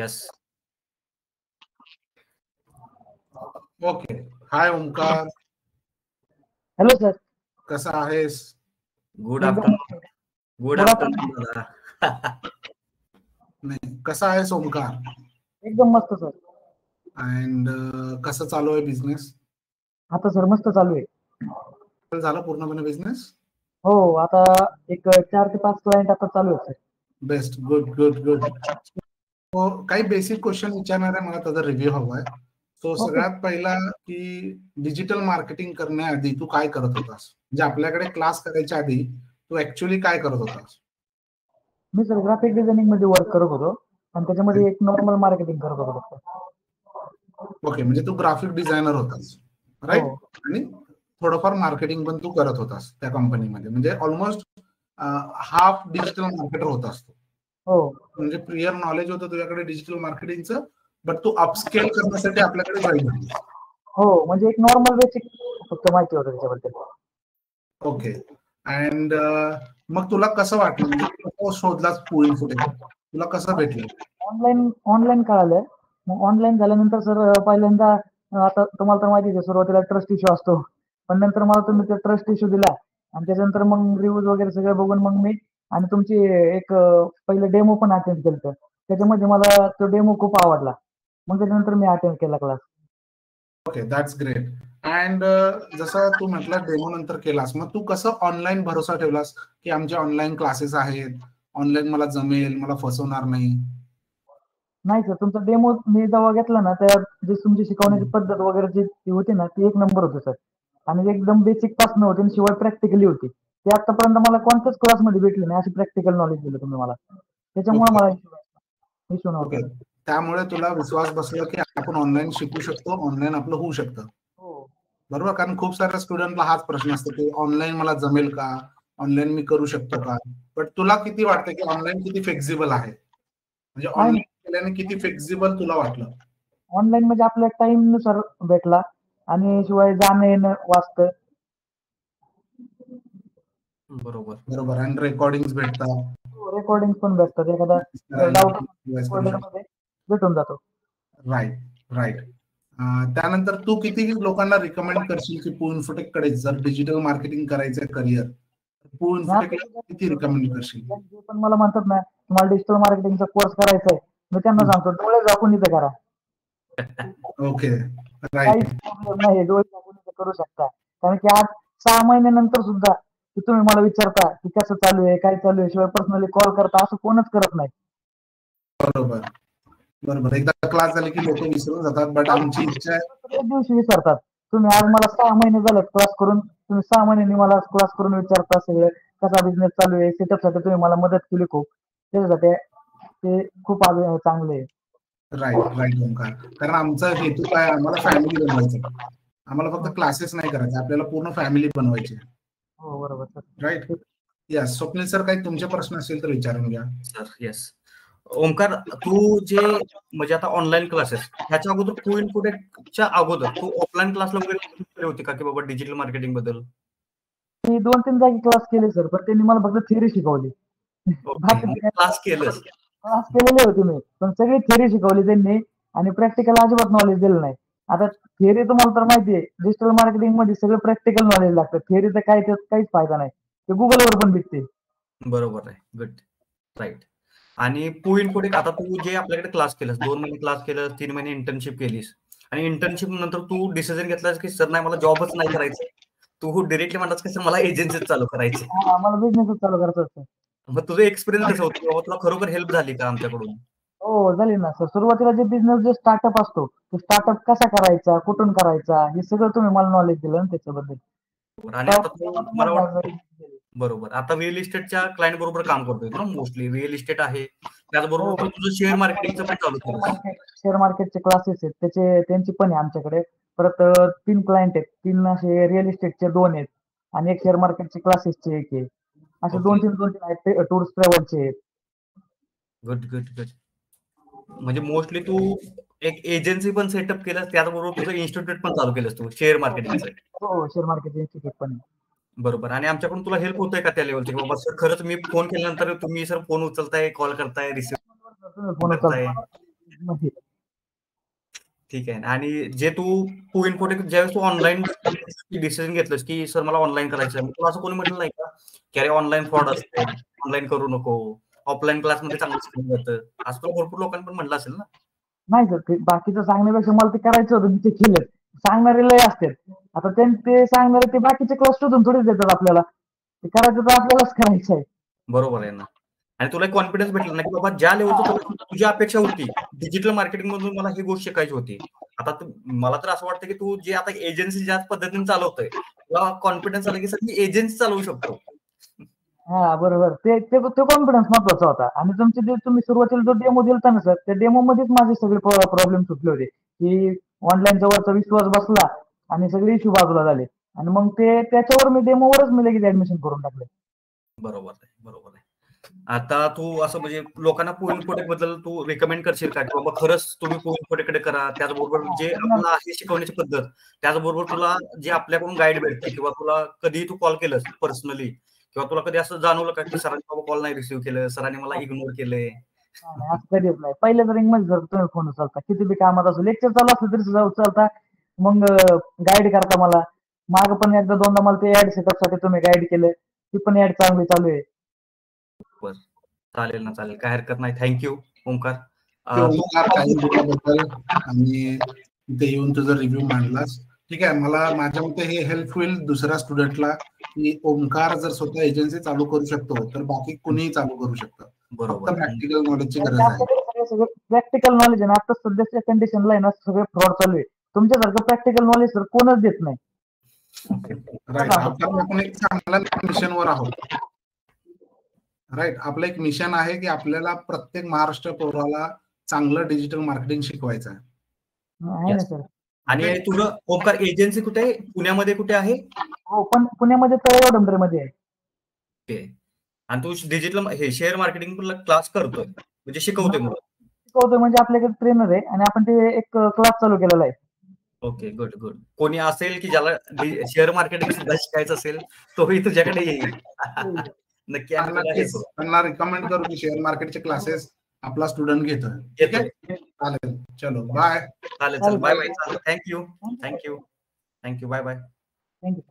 Yes. Okay. हाय Omkar, hello sir. कसा आहेस? Good एकदम आफ्टरनून. गुड Good आफ्टरनून दादा. नाही, कसा आहेस ओमकार? एकदम मस्त सर. अँड कसं चालू आहे बिझनेस? आता सर मस्त चालू आहे. झाला पूर्णपणे बिझनेस? हो, आता एक 4 ते 5 क्लायंट आता चालू आहेत sir. Best, good good good. So काही बेसिक क्वेश्चन विचारणार आहे, मला त्याचा रिव्ह्यू हवा आहे. So Okay. सगळ्यात पहिला की डिजिटल मार्केटिंग करण्याआधी तू काय करत होतास? म्हणजे आपल्याकडे क्लास करायच्या आधी तू ऍक्च्युअली काय करत होतास? मी सर ग्राफिक डिझायनिंग मध्ये वर्क करत होतो आणि त्याच्यामध्ये एक नॉर्मल मार्केटिंग करत होतो सर. ओके, म्हणजे तू ग्राफिक डिझायनर होतास, राईट? हो. आणि थोडंफार मार्केटिंग पण तू करत होतास त्या कंपनीमध्ये, म्हणजे ऑलमोस्ट हाफ डिजिटल मार्केटर होतास तू. हो म्हणजे प्रियर नॉलेज होतं तुझ्याकडे डिजिटल मार्केटिंगचं, बट तू अपस्केल करण्यासाठी आपल्याकडे जॉईन झालीस. हो, म्हणजे एक नॉर्मल बेसिक फक्त माहिती होतं त्याच्याबद्दल. ओके. अँड मग तुला कसं वाटलं, म्हणजे कसं शोधलास पूल फुटे, तुला कसं भेटलं? ऑनलाईन कळालं. मग ऑनलाईन झाल्यानंतर सर पहिल्यांदा आता तुम्हाला तर माहितीच आहे, सुरुवातीला ट्रस्ट इश्यू असतो, पण नंतर मला तुम्ही ते ट्रस्ट इश्यू दिला आणि त्याच्यानंतर मग रिव्ह्यूज वगैरे सगळं बघून मग मी आणि तुमची एक पहिलं डेमो पण अटेंड केलं होतं. त्याच्यामध्ये मला तो डेमो खूप आवडला. मग त्याच्यानंतर मी अटेंड केला class. Okay, that's great. And जसं तू म्हटलं डेमो नंतर केलास, मग तू कसं ऑनलाईन भरोसा ठेवलास की आमचे ऑनलाईन क्लासेस आहेत, ऑनलाईन मला जमेल, मला फसवणार नाही? नाही सर, तुमचा डेमो मी जेव्हा घेतला ना, त्यात जी तुमची शिकवण्याची पद्धत वगैरे जी होती ना, ती एक नंबर होती सर. आणि एकदम बेसिक पासून होती आणि शिवाय प्रॅक्टिकली होती. ते आतापर्यंत मला कोणत्याच क्लासमध्ये भेटली नाही, अशी प्रॅक्टिकल नॉलेज दिलं तुम्ही मला. त्याच्यामुळे मला इश्यू नव्हता. ओके, त्यामुळे तुला विश्वास बसला की आपण ऑनलाईन शिकू शकतो, ऑनलाईन आपलं होऊ शकतं. हो बरोबर, कारण खूप साऱ्या स्टुडंटला हाच प्रश्न असतो की ऑनलाईन मला जमेल का, ऑनलाईन मी करू शकतो का? बट तुला किती वाटतं की ऑनलाईन किती फ्लेक्झिबल आहे, म्हणजे ऑनलाईन केल्याने किती फ्लेक्झिबल तुला वाटलं? ऑनलाईन म्हणजे आपल्या टाइम नुसार भेटला आणि शिवाय जाणं येणं वाचतं. बरोबर. बरोबर, आणि रेकॉर्डिंग भेटतात, रेकॉर्डिंग पण भेटतात. एखादा डाऊट मध्ये भेटून जातो. Right right. त्यानंतर तू किती लोकांना रिकमेंड करशील की पूल इन्फोटेक कडे जर डिजिटल मार्केटिंग करायचंय करिअर, पूल इन्फोटेकला किती रिकमेंड करशील? जे पण मला म्हणतात ना, तुम्हाला डिजिटल मार्केटिंगचा कोर्स करायचा आहे, मी त्यांना सांगतो डोळे झाकून इथं करा. ओके, काहीच राईट. प्रॉब्लेम नाही, डोळे झाकून इथं करू शकता. कारण की आज 6 महिन्यानंतर सुद्धा की तुम्ही मला विचारता की कसं चालू आहे, काय चालू आहे, शिवाय पर्सनली कॉल करता, असं कोणच करत नाही. बरोबर बरोबर, एकदा क्लास झाले की लोक विसरून जातात, बट आमची इच्छा आहे. एक दिवशी विचारतात. तुम्ही आज मला 6 महिने झालेत क्लास करून, तुम्ही 6 महिन्यांनी मला क्लास करून विचारता सगळं कसा बिझनेस चालू आहे, सेटअप साठी तुम्ही मला मदत केली खूप, त्याच्यासाठी ते खूप चांगले आहे. राईट राईट ओंकार, कारण आमचा हेतू काय, आम्हाला फॅमिली बनवायचं, आम्हाला फक्त क्लासेस नाही करायचे, आपल्याला पूर्ण फॅमिली बनवायची. हो बरोबर sir. Right. Yes, Swapnil sir, काही तुमचे प्रश्न असेल तर विचारून घ्या. Sir yes. ओमकार, तू जे म्हणजे आता ऑनलाईन क्लासेस ह्याच्या अगोदर पूल इन्फोटेकच्या अगोदर तू ऑफलाईन क्लासला वगैरे होते का की बाबा डिजिटल मार्केटिंग बद्दल? मी 2-3 जागी क्लास केले सर, पण त्यांनी मला फक्त थिअरी शिकवली. क्लास केलंस? क्लास केलेले होते मी, पण सगळी थिअरी शिकवली त्यांनी आणि प्रॅक्टिकल अजिबात नॉलेज दिलं नाही. आता थिअरी तुम्हाला तर माहिती आहे, डिजिटल मार्केटिंग मध्ये सगळं प्रॅक्टिकल नॉलेज लागतं. थिअरीचं काय, त्यात काहीच फायदा नाही, ते गुगलवर पण भेटते. बरोबर आहे, गुड, राईट. आणि पूल इन्फोटेक, आता तू जे आपल्याकडे क्लास केलंस, 2 महिने क्लास केलंस, 3 महिने इंटर्नशिप केलीस आणि इंटर्नशिप नंतर तू डिसिजन घेतलास की सर नाही, मला जॉबच नाही करायचं, तू डिरेक्टली म्हणलास की सर मला एजन्सीच चालू करायची. मला बिझनेसच चालू करायचं होतं. मग तुझं एक्सपिरियन्स कसं होतं, बाबा तुला खरोखर हेल्प झाली का आमच्याकडून? हो झाली ना सर. सुरुवातीला जे बिझनेस जे स्टार्टअप असतो, तो स्टार्टअप कसा करायचा, कुठून करायचा, हे सगळं तुम्ही मला नॉलेज दिलं ना त्याच्याबद्दल. आणि आता तू मला वाटतं बरोबर आता रिअल इस्टेटच्या क्लायंट बरोबर काम करतोय ना, मोस्टली रिअल इस्टेट आहे, त्याचबरोबर तुझं शेअर मार्केटिंगचं पण चालू केलं. शेअर मार्केटचे क्लासेस आहेत त्यांची पण आहे आमच्याकडे. परत 3 क्लायंट आहेत, 3 असे रिअल इस्टेटचे 2 आहेत आणि एक शेअर मार्केटचे क्लासेसचे एक आहे. असे 2-3 आहेत, टूर्स ट्रॅव्हलचे आहेत. Good good good. म्हणजे मोस्टली तू एक एजन्सी पण सेटअप केलंस, त्याचबरोबर तुझं इन्स्टिट्यूट पण चालू केलंस तू शेअर मार्केटिंगचं. हो, शेअर मार्केट इन्स्टिट्यूट पण. बरोबर. आणि आमच्याकडून तुला हेल्प होतंय का त्या लेवलची, बाबा सर खरंच मी फोन केल्यानंतर तुम्ही सर फोन उचलताय, कॉल करताय, रिसिव्ह करताय? मध्ये. ठीक आहे. आणि जे तू इन्फोटेक ज्यावेळेस तू ऑनलाईन डिसिजन घेतलंस की सर मला ऑनलाईन करायचं आहे, तुला असं कोणी म्हटलं नाही का की अरे ऑनलाईन फ्रॉड असते, ऑनलाईन करू नको, ऑफलाईन क्लासमध्ये चांगलं शिकवलं जातं, असं तुला भरपूर लोकांनी पण म्हटलं असेल ना? नाही सर, ते बाकीचं सांगण्यापेक्षा मला ते करायचं होतं, मी ते केलं. सांगणारे लय असतात. आता ते सांगणारे ते बाकीचे क्लास शोधून थोडीच देतात आपल्याला. ते करायचं तर आपल्यालाच करायचं आहे. बरोबर आहे ना. आणि तुला एक कॉन्फिडन्स भेटला ना की बाबा ज्या लेवलचं तुझी अपेक्षा होती डिजिटल मार्केटिंग मधून मला ही गोष्ट शिकायची होती. आता मला तर असं वाटतं की तू जे आता एजन्सी ज्या पद्धतीने चालवतोय तुला कॉन्फिडन्स आला की सर मी एजन्सी चालवू शकतो. हा बरोबर. ते कॉन्फिडन्स महत्वाचा होता. आणि तुमचे जे तुम्ही सुरुवातीला जो डेमो दिलता ना सर, त्या डेमो मध्येच माझे सगळे प्रॉब्लेम सुटले होते की ऑनलाईनचा वरचा विश्वास बसला आणि सगळे इश्यू बाजूला झाले. आणि मग त्याच्यावर मी डेमोवरच मी लगेच ऍडमिशन करून टाकले. बरोबर आहे, बरोबर आहे. आता तू असं म्हणजे लोकांना इन्फोटेक बद्दल तू रेकमेंड करशील का की बाबा खरंच तुम्ही इन्फोटेककडे करा, त्याचबरोबर जे आपलं आहे शिकवण्याची पद्धत, त्याचबरोबर तुला जे आपल्याकडून गाईड भेटते किंवा तुला कधी तू कॉल केलंस पर्सनली किंवा तुला कधी असं जाणवलं का की सरांनी बाबा कॉल नाही रिसिव्ह केलं, सरांनी मला इग्नोर केलंय? नाही, असं कधीच नाही. पहिल्या तर रिंग मध्ये जर तुम्ही फोन उचलता, किती बी कामात असो, लेक्चर चालू असलं तरी सुद्धा उचलता, मग गाईड करता मला. माग पण एकदा दोनदा मला ते ऍड सेटअप साठी तुम्ही गाईड केलं, ती पण ऍड चांगली चालू आहे. बरं, चालेल ना, चालेल, काय हरकत नाही. थँक्यू ओमकार. टाइम दिल्याबद्दल आणि इथे येऊन तुझा रिव्ह्यू मांडलास. ठीक आहे, मला माझ्या मते हे हेल्प होईल दुसऱ्या स्टुडंटला की ओमकार जर स्वतः एजन्सी चालू करू शकतो तर बाकी कुणीही चालू करू शकतं. फक्त बरोबर. प्रॅक्टिकल नॉलेजची गरज आहे. आपल्याकडे सगळं प्रॅक्टिकल नॉलेज आहे ना, आता सध्याच्या कंडिशनला आहे ना सगळे फ्रॉड चालू आहे. तुमच्यासारखं प्रॅक्टिकल नॉलेज तर कोणच देत नाही. राईट. आपण एक चांगल्या मिशनवर आहोत. राईट. आपलं एक मिशन आहे की आपल्याला प्रत्येक महाराष्ट्र पौराला चांगलं डिजिटल मार्केटिंग शिकवायचं आहे. आहे ना सर. आणि तुझं ओमकार एजन्सी कुठे आहे? पुण्यामध्ये कुठे आहे? हो, पण पुण्यामध्ये तळेगाव डंबरेमध्ये आहे. ओके. आणि तू डिजिटल हे शेअर मार्केटिंग क्लास करतोय म्हणजे शिकवतोय मुलं? शिकवतोय म्हणजे आपल्याकडे ट्रेनर आहे आणि आपण ते एक क्लास चालू केलेला आहे. Okay, good good. कोणी असेल की ज्याला शेअर मार्केटिंग सुद्धा शिकायचं असेल तोही तुझ्याकडे येईल. नक्की आम्ही तुला हे करू. त्यांना रिकमेंड करू की शेअर मार्केटचे क्लासेस आपला स्टुडंट घेतोय. ठीक आहे, चालेल. चलो बाय. चालेल, bye bye. Thank you, thank you, thank you, bye bye. Thank you.